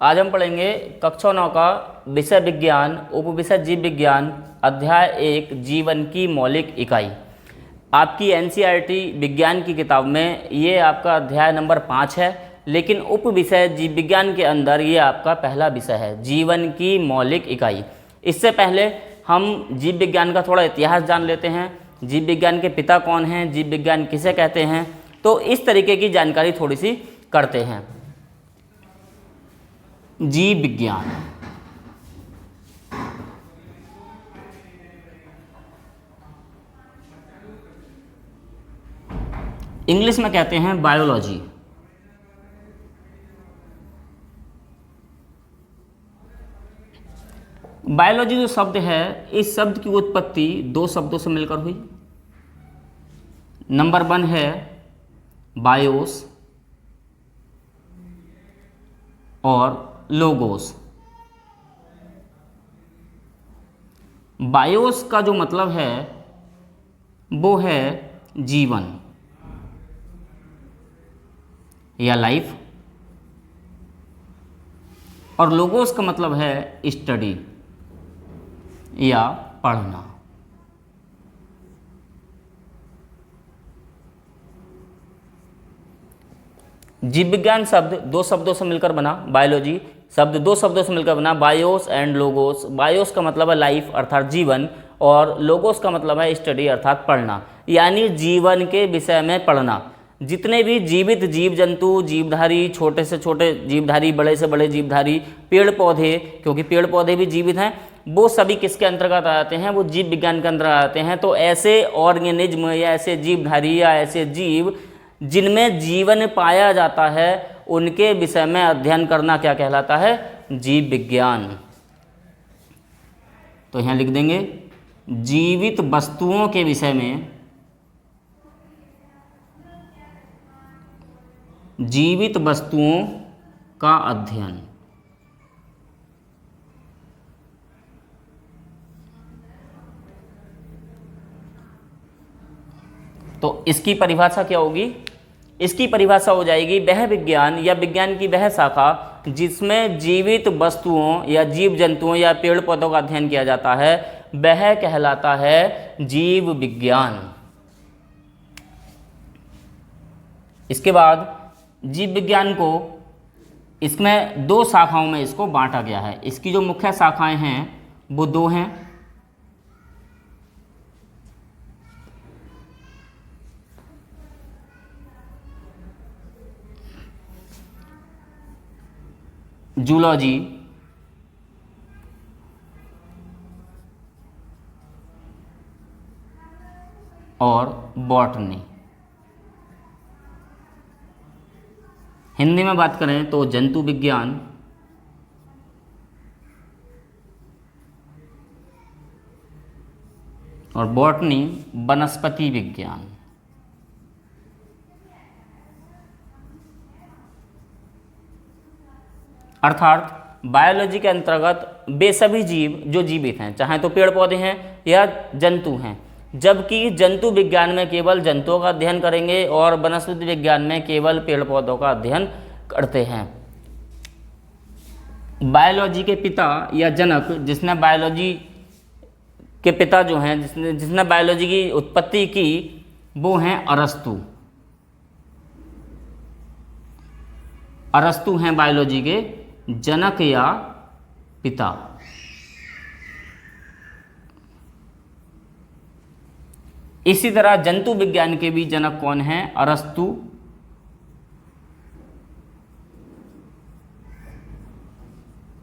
आज हम पढ़ेंगे कक्षा 9 का विषय विज्ञान, उपविषय जीव विज्ञान, अध्याय 1 जीवन की मौलिक इकाई। आपकी एनसीईआरटी विज्ञान की किताब में ये आपका अध्याय नंबर 5 है, लेकिन उपविषय जीव विज्ञान के अंदर ये आपका पहला विषय है, जीवन की मौलिक इकाई। इससे पहले हम जीव विज्ञान का थोड़ा इतिहास जान लेते हैं। जीव विज्ञान के पिता कौन हैं, जीव विज्ञान किसे कहते हैं, तो इस तरीके की जानकारी थोड़ी सी करते हैं। जीव विज्ञान इंग्लिश में कहते हैं बायोलॉजी। बायोलॉजी जो शब्द है, इस शब्द की उत्पत्ति दो शब्दों से मिलकर हुई। नंबर 1 है बायोस और लोगोस। बायोस का जो मतलब है वो है जीवन या लाइफ, और लोगोस का मतलब है स्टडी या पढ़ना। जीव विज्ञान शब्द दो शब्दों से मिलकर बना, बायोलॉजी शब्द दो शब्दों से मिलकर बना, बायोस एंड लोगोस। बायोस का मतलब है लाइफ अर्थात जीवन, और लोगोस का मतलब है स्टडी अर्थात पढ़ना, यानी जीवन के विषय में पढ़ना। जितने भी जीवित जीव जंतु, जीवधारी, छोटे से छोटे जीवधारी, बड़े से बड़े जीवधारी, पेड़ पौधे, क्योंकि पेड़ पौधे भी जीवित हैं, वो सभी किसके अंतर्गत आते हैं, वो जीव विज्ञान के अंतर्गत आते हैं। तो ऐसे ऑर्गेनिज्म या ऐसे जीवधारी या ऐसे जीव जिनमें जीवन पाया जाता है, उनके विषय में अध्ययन करना क्या कहलाता है, जीव विज्ञान। तो यहाँ लिख देंगे जीवित वस्तुओं के विषय में, जीवित वस्तुओं का अध्ययन। तो इसकी परिभाषा क्या होगी, इसकी परिभाषा हो जाएगी वह विज्ञान या विज्ञान की वह शाखा जिसमें जीवित वस्तुओं या जीव जंतुओं या पेड़ पौधों का अध्ययन किया जाता है, वह कहलाता है जीव विज्ञान। इसके बाद जीव विज्ञान को इसमें दो शाखाओं में इसको बांटा गया है। इसकी जो मुख्य शाखाएं हैं वो दो हैं। जूलॉजी और बॉटनी। हिंदी में बात करें तो जंतु विज्ञान और बॉटनी वनस्पति विज्ञान। अर्थात बायोलॉजी के अंतर्गत वे सभी जीव जो जीवित हैं, चाहे तो पेड़ पौधे हैं या जंतु हैं, जबकि जंतु विज्ञान में केवल जंतुओं का अध्ययन करेंगे और वनस्पति विज्ञान में केवल पेड़ पौधों का अध्ययन करते हैं। बायोलॉजी के पिता या जनक, जिसने बायोलॉजी के पिता जो हैं, जिसने बायोलॉजी की उत्पत्ति की, वो हैं अरस्तु। अरस्तु हैं बायोलॉजी के जनक या पिता। इसी तरह जंतु विज्ञान के भी जनक कौन हैं, अरस्तु।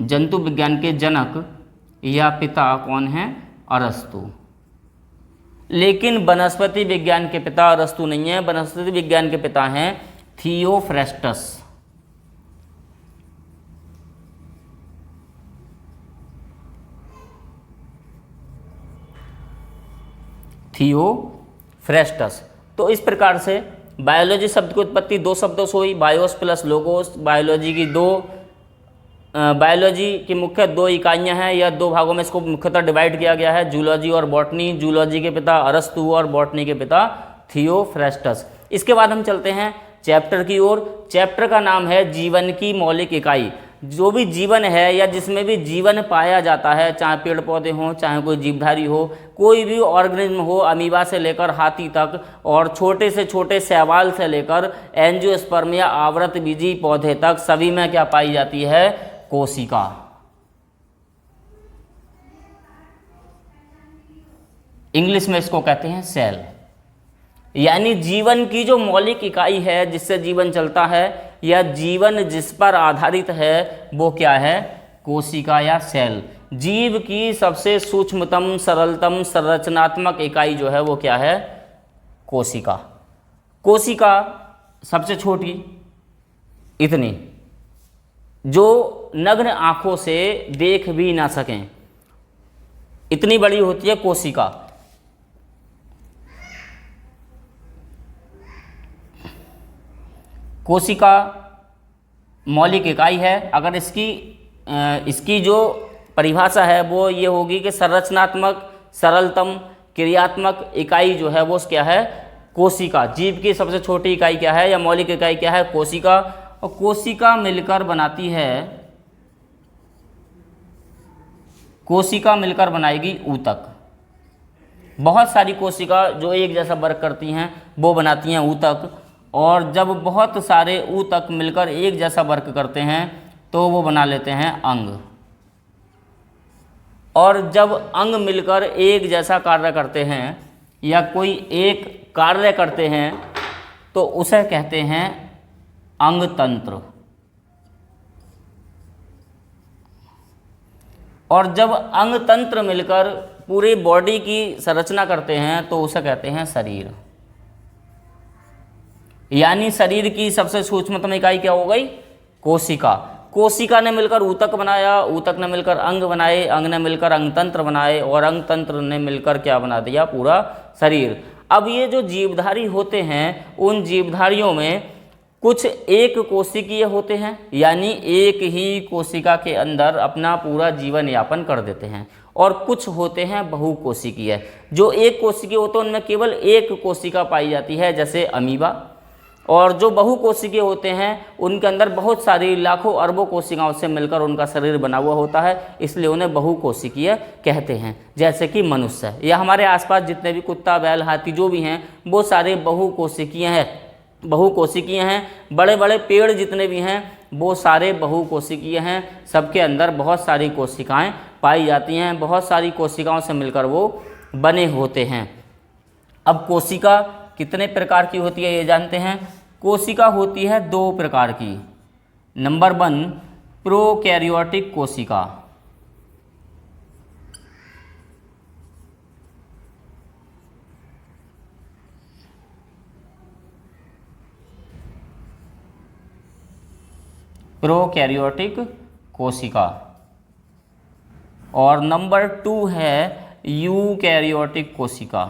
जंतु विज्ञान के जनक या पिता कौन हैं, अरस्तु। लेकिन वनस्पति विज्ञान के पिता अरस्तु नहीं है। वनस्पति विज्ञान के पिता हैं थियोफ्रेस्टस। थियोफ्रेस्टस। तो इस प्रकार से बायोलॉजी शब्द की उत्पत्ति दो शब्दों से हुई, बायोस प्लस लोगोस। बायोलॉजी की बायोलॉजी की मुख्य दो इकाइयां हैं या दो भागों में इसको मुख्यतः डिवाइड किया गया है, जूलॉजी और बॉटनी। जूलॉजी के पिता अरस्तु और बॉटनी के पिता थियोफ्रेस्टस। इसके बाद हम चलते हैं चैप्टर की ओर। चैप्टर का नाम है जीवन की मौलिक इकाई। जो भी जीवन है या जिसमें भी जीवन पाया जाता है, चाहे पेड़ पौधे हों, चाहे कोई जीवधारी हो, कोई भी ऑर्गेनिज्म हो, अमीबा से लेकर हाथी तक, और छोटे से छोटे शैवाल से लेकर एंजियोस्पर्म या आवृत बीजी पौधे तक, सभी में क्या पाई जाती है? कोशिका। इंग्लिश में इसको कहते हैं सेल। यानी जीवन की जो मौलिक इकाई है जिससे जीवन चलता है या जीवन जिस पर आधारित है, वो क्या है? कोशिका या सेल। जीव की सबसे सूक्ष्मतम, सरलतम, संरचनात्मक इकाई जो है वो क्या है? कोशिका। कोशिका सबसे छोटी, इतनी, जो नग्न आंखों से देख भी ना सकें, इतनी बड़ी होती है कोशिका। कोशिका मौलिक इकाई है। अगर इसकी जो परिभाषा है वो ये होगी कि संरचनात्मक, सरलतम, क्रियात्मक इकाई जो है वो क्या है? कोशिका। जीव की सबसे छोटी इकाई क्या है या मौलिक इकाई क्या है? कोशिका। और कोशिका मिलकर बनाती है, कोशिका मिलकर बनाएगी ऊतक। बहुत सारी कोशिका जो एक जैसा वर्क करती हैं वो बनाती हैं ऊतक, और जब बहुत सारे ऊतक मिलकर एक जैसा वर्क करते हैं तो वो बना लेते हैं अंग। और जब अंग मिलकर एक जैसा कार्य करते हैं या कोई एक कार्य करते हैं तो उसे कहते हैं अंग तंत्र। और जब अंग तंत्र मिलकर पूरी बॉडी की संरचना करते हैं तो उसे कहते हैं शरीर। यानी शरीर की सबसे सूक्ष्मतम इकाई क्या हो गई? कोशिका। कोशिका ने मिलकर ऊतक बनाया, ऊतक ने मिलकर अंग बनाए, अंग ने मिलकर अंग तंत्र बनाए, और अंग तंत्र ने मिलकर क्या बना दिया? पूरा शरीर। अब ये जो जीवधारी होते हैं उन जीवधारियों में कुछ एक कोशिकीय होते हैं, यानी एक ही कोशिका के अंदर अपना पूरा जीवन यापन कर देते हैं, और कुछ होते हैं बहुकोशिकीय। जो एक कोशिकीय होते हैं उनमें केवल एक कोशिका पाई जाती है, जैसे अमीबा। और जो बहुकोशिकीय होते हैं उनके अंदर बहुत सारी लाखों अरबों कोशिकाओं से मिलकर उनका शरीर बना हुआ होता है, इसलिए उन्हें बहुकोशिकीय कहते हैं। जैसे कि मनुष्य या हमारे आसपास जितने भी कुत्ता, बैल, हाथी जो भी हैं वो सारे बहुकोशिकीय हैं, बहुकोशिकीय हैं। बड़े बड़े पेड़ जितने भी हैं वो सारे बहुकोशिकीय हैं। सबके अंदर बहुत सारी कोशिकाएं पाई जाती हैं, बहुत सारी कोशिकाओं से मिलकर वो बने होते हैं। अब कोशिका कितने प्रकार की होती है ये जानते हैं। कोशिका होती है दो प्रकार की। नंबर 1, प्रोकैरियोटिक कोशिका। प्रोकैरियोटिक कोशिका। और नंबर 2 है यूकैरियोटिक कोशिका।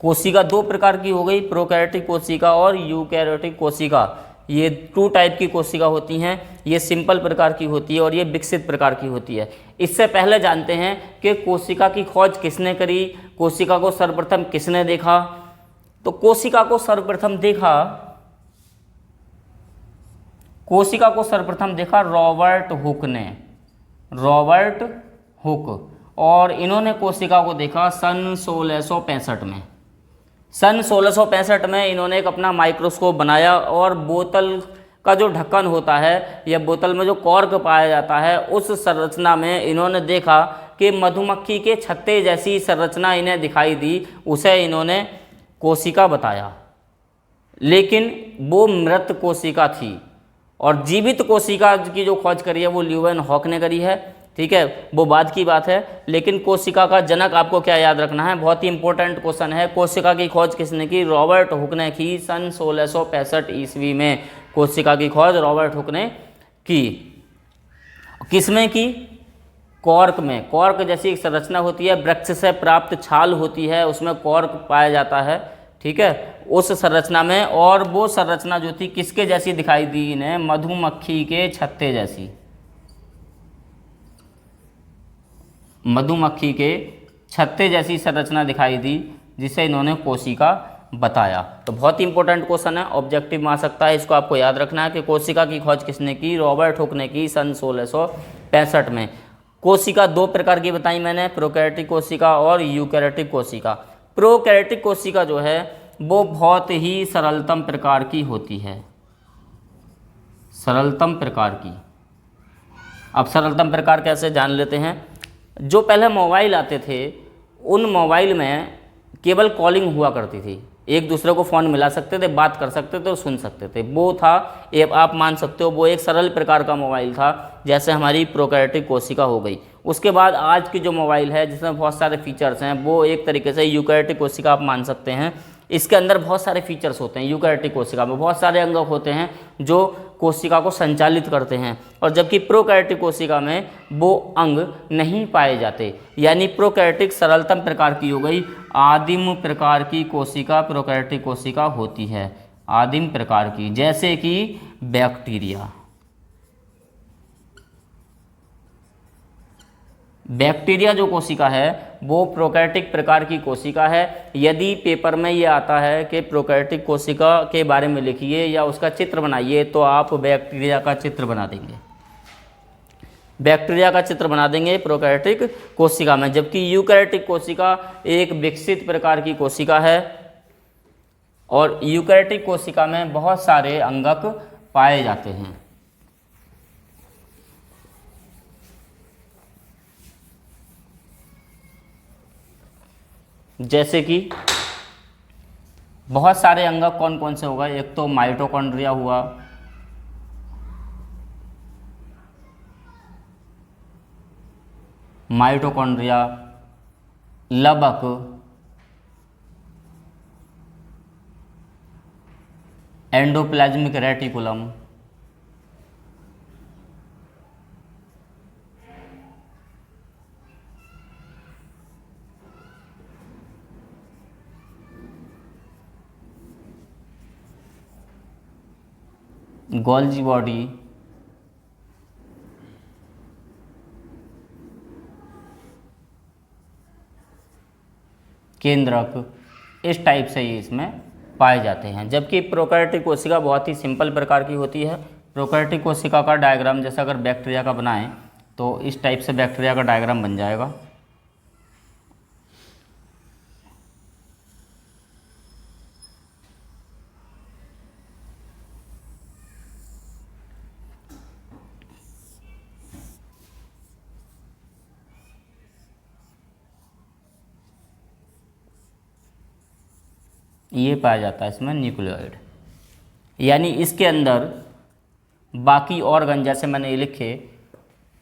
कोशिका दो प्रकार की हो गई, प्रोकैरियोटिक कोशिका और यूकैरियोटिक कोशिका। ये 2 टाइप की कोशिका होती हैं। ये सिंपल प्रकार की होती है और ये विकसित प्रकार की होती है। इससे पहले जानते हैं कि कोशिका की खोज किसने करी, कोशिका को सर्वप्रथम किसने देखा। तो कोशिका को सर्वप्रथम देखा रॉबर्ट हुक ने, रॉबर्ट हुक। और इन्होंने कोशिका को देखा सन 1665 में। सन 1665 में इन्होंने एक अपना माइक्रोस्कोप बनाया और बोतल का जो ढक्कन होता है या बोतल में जो कॉर्क पाया जाता है उस संरचना में इन्होंने देखा कि मधुमक्खी के छत्ते जैसी संरचना इन्हें दिखाई दी। उसे इन्होंने कोशिका बताया, लेकिन वो मृत कोशिका थी। और जीवित कोशिका की जो खोज करी है वो ल्यूवेन हॉक ने करी है। ठीक है, वो बाद की बात है। लेकिन कोशिका का जनक आपको क्या याद रखना है, बहुत ही इंपॉर्टेंट क्वेश्चन है। कोशिका की खोज किसने की? रॉबर्ट हुक ने की सन 1665 ईस्वी में। कोशिका की खोज रॉबर्ट हुक ने की। किसमें की? कॉर्क में। कॉर्क जैसी एक संरचना होती है, वृक्ष से प्राप्त छाल होती है, उसमें कॉर्क पाया जाता है। ठीक है, उस संरचना में। और वो संरचना जो थी किसके जैसी दिखाई दी इन्हें? मधुमक्खी के छत्ते जैसी। मधुमक्खी के छत्ते जैसी संरचना दिखाई दी, जिसे इन्होंने कोशिका बताया। तो बहुत ही इंपॉर्टेंट क्वेश्चन है, ऑब्जेक्टिव में आ सकता है। इसको आपको याद रखना है कि कोशिका की खोज किसने की? रॉबर्ट हुक ने की सन 1665 में। कोशिका दो प्रकार की बताई मैंने, प्रोकैरियोटिक कोशिका और यूकैरियोटिक कोशिका। प्रोकैरियोटिक कोशिका जो है वो बहुत ही सरलतम प्रकार की होती है, सरलतम प्रकार की। अब सरलतम प्रकार कैसे जान लेते हैं। जो पहले मोबाइल आते थे उन मोबाइल में केवल कॉलिंग हुआ करती थी, एक दूसरे को फ़ोन मिला सकते थे, बात कर सकते थे और सुन सकते थे। वो था, ये आप मान सकते हो, वो एक सरल प्रकार का मोबाइल था, जैसे हमारी प्रोकैरियोटिक कोशिका हो गई। उसके बाद आज की जो मोबाइल है जिसमें बहुत सारे फीचर्स हैं, वो एक तरीके से यूकैरियोटिक कोशिका आप मान सकते हैं। इसके अंदर बहुत सारे फीचर्स होते हैं। यूकैरियोटिक कोशिका में बहुत सारे अंग होते हैं जो कोशिका को संचालित करते हैं, और जबकि प्रोकैरियोटिक कोशिका में वो अंग नहीं पाए जाते। यानी प्रोकैरियोटिक सरलतम प्रकार की हो गई, आदिम प्रकार की कोशिका प्रोकैरियोटिक कोशिका होती है, आदिम प्रकार की, जैसे कि बैक्टीरिया। बैक्टीरिया जो कोशिका है वो प्रोकैरियोटिक प्रकार की कोशिका है। यदि पेपर में ये आता है कि प्रोकैरियोटिक कोशिका के बारे में लिखिए या उसका चित्र बनाइए, तो आप बैक्टीरिया का चित्र बना देंगे, बैक्टीरिया का चित्र बना देंगे प्रोकैरियोटिक कोशिका में। जबकि यूकैरियोटिक कोशिका एक विकसित प्रकार की कोशिका है, और यूकैरियोटिक कोशिका में बहुत सारे अंगक पाए जाते हैं। जैसे कि बहुत सारे अंगक कौन कौन से होगा? एक तो माइटोकॉन्ड्रिया हुआ, mitochondria, लबक, endoplasmic reticulum, Golgi body, केंद्रक, इस टाइप से ये इसमें पाए जाते हैं। जबकि प्रोकैरियोटिक कोशिका बहुत ही सिंपल प्रकार की होती है। प्रोकैरियोटिक कोशिका का डायग्राम जैसा अगर बैक्टीरिया का बनाएं तो इस टाइप से बैक्टीरिया का डायग्राम बन जाएगा। ये पाया जाता है इसमें न्यूक्लियोइड। यानी इसके अंदर बाकी ऑर्गन जैसे मैंने ये लिखे,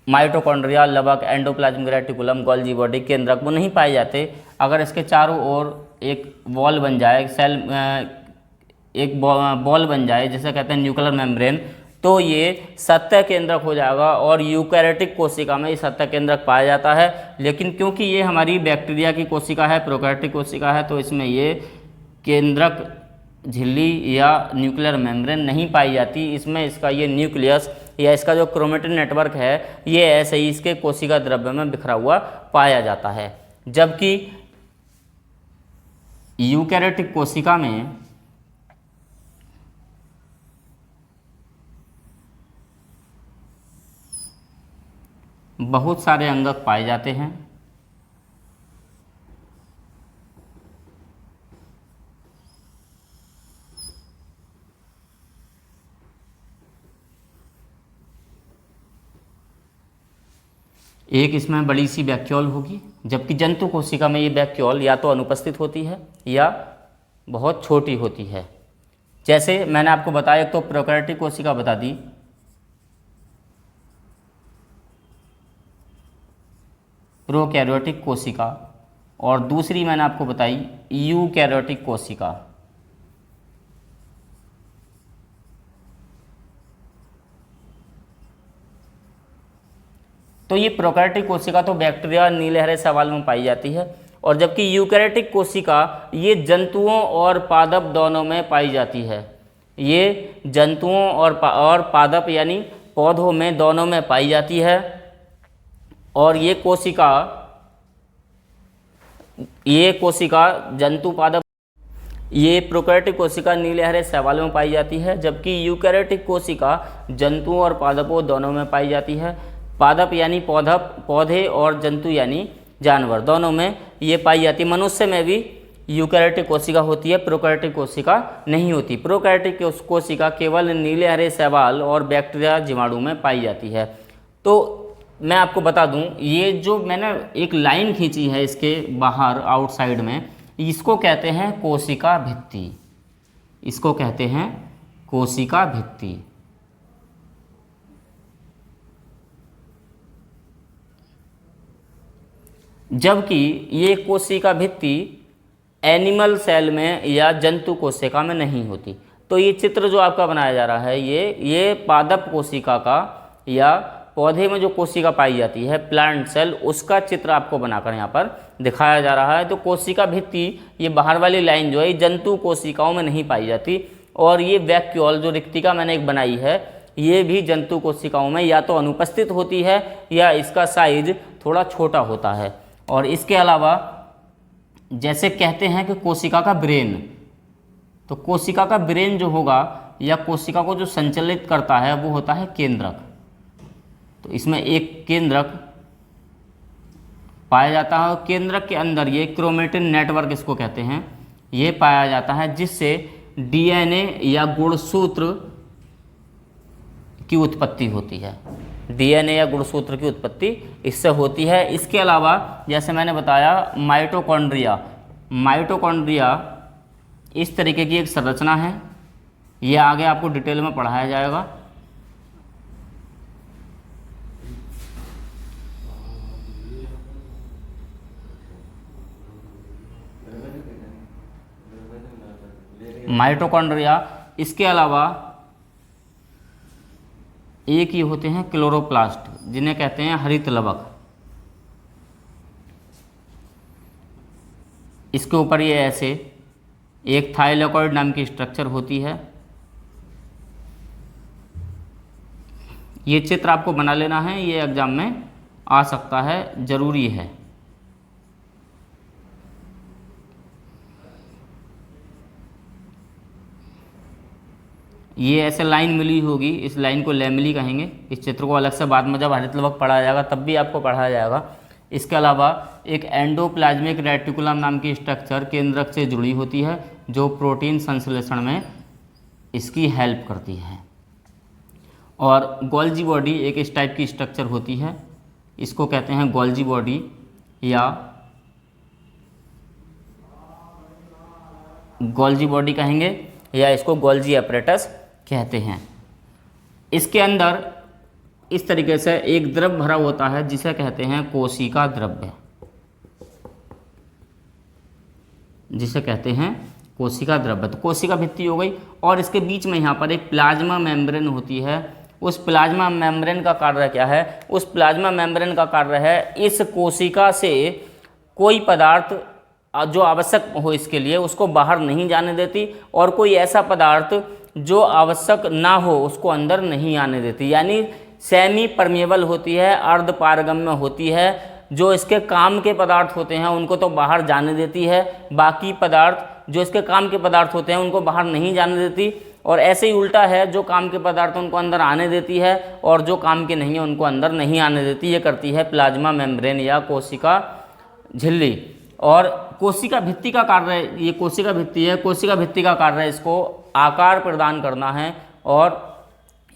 mitochondria, लबक, endoplasmic reticulum, Golgi body, केंद्रक, वो नहीं पाए जाते। अगर इसके चारों ओर एक वॉल बन जाए, सेल एक बॉल बन जाए, जिसे कहते हैं न्यूक्लियर मेम्ब्रेन, तो ये सतह केंद्रक हो जाएगा। और यूकैरियोटिक कोशिका में ये सतह केंद्रक पाया जाता है। लेकिन क्योंकि ये हमारी बैक्टीरिया की कोशिका है, प्रोकैरियोटिक कोशिका है, तो इसमें ये केंद्रक झिल्ली या न्यूक्लियर मेम्ब्रेन नहीं पाई जाती। इसमें इसका ये न्यूक्लियस या इसका जो क्रोमेटिन नेटवर्क है ये ऐसे ही इसके कोशिका द्रव्य में बिखरा हुआ पाया जाता है। जबकि यूकैरियोटिक कोशिका में बहुत सारे अंगक पाए जाते हैं। एक इसमें बड़ी सी वैक्यूल होगी, जबकि जंतु कोशिका में ये वैक्यूल या तो अनुपस्थित होती है या बहुत छोटी होती है। जैसे मैंने आपको बताया, एक तो प्रोकैरियोटिक कोशिका बता दी, प्रोकैरियोटिक कोशिका, और दूसरी मैंने आपको बताई यूकैरियोटिक कोशिका। तो ये प्रोकैरियोटिक कोशिका तो बैक्टीरिया नीले हरे शैवाल में पाई जाती है, और जबकि यूकैरियोटिक कोशिका ये जंतुओं और पादप दोनों में पाई जाती है। ये जंतुओं और पादप यानी पौधों में दोनों में पाई जाती है। और ये कोशिका ये कोशिका जंतु पादप, ये प्रोकैरियोटिक कोशिका नीले हरे शैवालों में पाई जाती है, जबकि यूकैरियोटिक कोशिका जंतुओं और पादपों दोनों में पाई जाती है। पादप यानी पौधे और जंतु यानी जानवर, दोनों में ये पाई जाती है। मनुष्य में भी यूकैरियोटिक कोशिका होती है, प्रोकैरियोटिक कोशिका नहीं होती। प्रोकैरियोटिक कोशिका केवल नीले हरे शैवाल और बैक्टीरिया जीवाणु में पाई जाती है। तो मैं आपको बता दूं, ये जो मैंने एक लाइन खींची है इसके बाहर आउटसाइड में, इसको कहते हैं कोशिका भित्ति। इसको कहते हैं कोशिका भित्ति। जबकि ये कोशिका भित्ति एनिमल सेल में या जंतु कोशिका में नहीं होती। तो ये चित्र जो आपका बनाया जा रहा है, ये पादप कोशिका का या पौधे में जो कोशिका पाई जाती है, प्लांट सेल, उसका चित्र आपको बनाकर यहाँ पर दिखाया जा रहा है। तो कोशिका भित्ति, ये बाहर वाली लाइन जो है, जंतु कोशिकाओं में नहीं पाई जाती। और ये वैक्यूल जो रिक्तिका मैंने एक बनाई है, ये भी जंतु कोशिकाओं में या तो अनुपस्थित होती है या इसका साइज थोड़ा छोटा होता है। और इसके अलावा जैसे कहते हैं कि कोशिका का ब्रेन, तो कोशिका का ब्रेन जो होगा या कोशिका को जो संचालित करता है वो होता है केंद्रक। तो इसमें एक केंद्रक पाया जाता है और केंद्रक के अंदर ये क्रोमेटिन नेटवर्क इसको कहते हैं, ये पाया जाता है, जिससे डीएनए या गुणसूत्र की उत्पत्ति होती है। डीएनए या गुणसूत्र की उत्पत्ति इससे होती है। इसके अलावा जैसे मैंने बताया माइटोकॉन्ड्रिया, माइटोकॉन्ड्रिया इस तरीके की एक संरचना है, ये आगे आपको डिटेल में पढ़ाया जाएगा। माइटोकॉन्ड्रिया, इसके अलावा एक ही होते हैं क्लोरोप्लास्ट, जिन्हें कहते हैं हरित लवक। इसके ऊपर ये ऐसे एक थाइलेकॉइड नाम की स्ट्रक्चर होती है। ये चित्र आपको बना लेना है, ये एग्जाम में आ सकता है, जरूरी है। ये ऐसे लाइन मिली होगी, इस लाइन को लैमेली कहेंगे। इस चित्र को अलग से बाद में जब हरित लवक पढ़ाया जाएगा तब भी आपको पढ़ाया जाएगा। इसके अलावा एक एंडोप्लाज्मिक रेटिकुलम नाम की स्ट्रक्चर केंद्रक से जुड़ी होती है, जो प्रोटीन संश्लेषण में इसकी हेल्प करती है। और गोल्जी बॉडी एक इस टाइप की स्ट्रक्चर होती है, इसको कहते हैं गोल्जी बॉडी या गोल्जी बॉडी कहेंगे, या इसको गोल्जी एपरेटस कहते हैं। इसके अंदर इस तरीके से एक द्रव भरा होता है जिसे कहते हैं कोशिका द्रव्य, जिसे कहते हैं कोशिका द्रव्य। तो कोशिका भित्ति हो गई। और इसके बीच में यहाँ पर एक प्लाज्मा मेम्ब्रेन होती है। उस प्लाज्मा मेम्ब्रेन का कार्य क्या है? उस प्लाज्मा मेम्ब्रेन का कार्य है इस कोशिका से कोई पदार्थ जो आवश्यक हो इसके लिए उसको बाहर नहीं जाने देती, और कोई ऐसा पदार्थ जो आवश्यक ना हो उसको अंदर नहीं आने देती। यानी सेमी परमेबल होती है, अर्ध पारगम्य होती है। जो इसके काम के पदार्थ होते हैं उनको तो बाहर जाने देती है, बाकी पदार्थ जो इसके काम के पदार्थ होते हैं उनको बाहर नहीं जाने देती। और ऐसे ही उल्टा है, जो काम के पदार्थ उनको अंदर आने देती है और जो काम के नहीं है उनको अंदर नहीं आने देती। ये करती है प्लाज्मा मेम्ब्रेन या कोशिका झिल्ली। और कोशिका भित्ति का कार्य, ये कोशिका भित्ति है, कोशिका भित्ति का कार्य इसको आकार प्रदान करना है और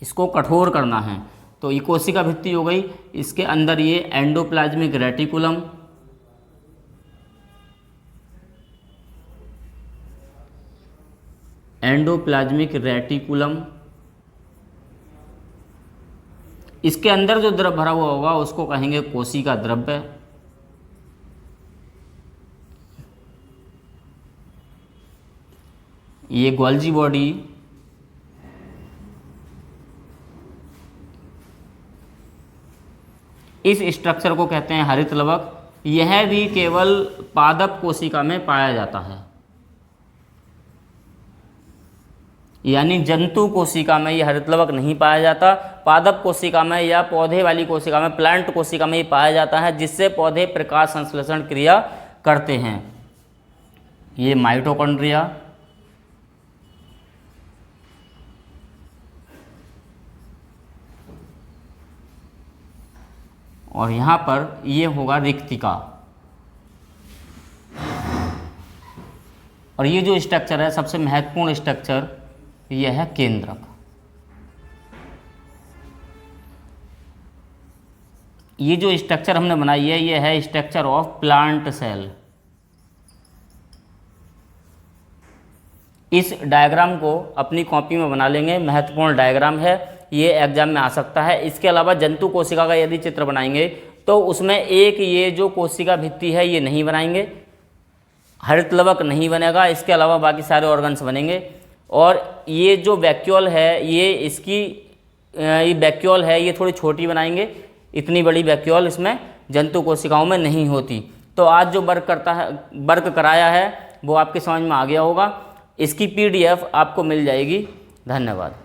इसको कठोर करना है। तो ये कोशिका भित्ति हो गई। इसके अंदर ये एंडोप्लाज्मिक रेटिकुलम, एंडोप्लाज्मिक रेटिकुलम, इसके अंदर जो द्रव भरा हुआ होगा उसको कहेंगे कोशिका द्रव्य। ये गोल्जी बॉडी, इस स्ट्रक्चर को कहते हैं हरित लवक। यह भी केवल पादप कोशिका में पाया जाता है, यानी जंतु कोशिका में यह हरित लवक नहीं पाया जाता। पादप कोशिका में या पौधे वाली कोशिका में, प्लांट कोशिका में ये पाया जाता है, जिससे पौधे प्रकाश संश्लेषण क्रिया करते हैं। ये माइटोकॉन्ड्रिया, और यहाँ पर ये होगा रिक्तिका। और ये जो स्ट्रक्चर है सबसे महत्वपूर्ण स्ट्रक्चर, ये है केंद्रक। ये जो स्ट्रक्चर हमने बनाई है ये है स्ट्रक्चर ऑफ प्लांट सेल। इस डायग्राम को अपनी कॉपी में बना लेंगे, महत्वपूर्ण डायग्राम है, ये एग्जाम में आ सकता है। इसके अलावा जंतु कोशिका का यदि चित्र बनाएंगे तो उसमें एक ये जो कोशिका भित्ति है ये नहीं बनाएंगे, हरितलवक नहीं बनेगा, इसके अलावा बाकी सारे ऑर्गन्स बनेंगे। और ये जो वैक्यूल है ये इसकी ये वैक्यूल है ये थोड़ी छोटी बनाएंगे, इतनी बड़ी वैक्यूल इसमें जंतु कोशिकाओं में नहीं होती। तो आज जो वर्क कराया है वो आपके समझ में आ गया होगा। इसकी PDF आपको मिल जाएगी। धन्यवाद।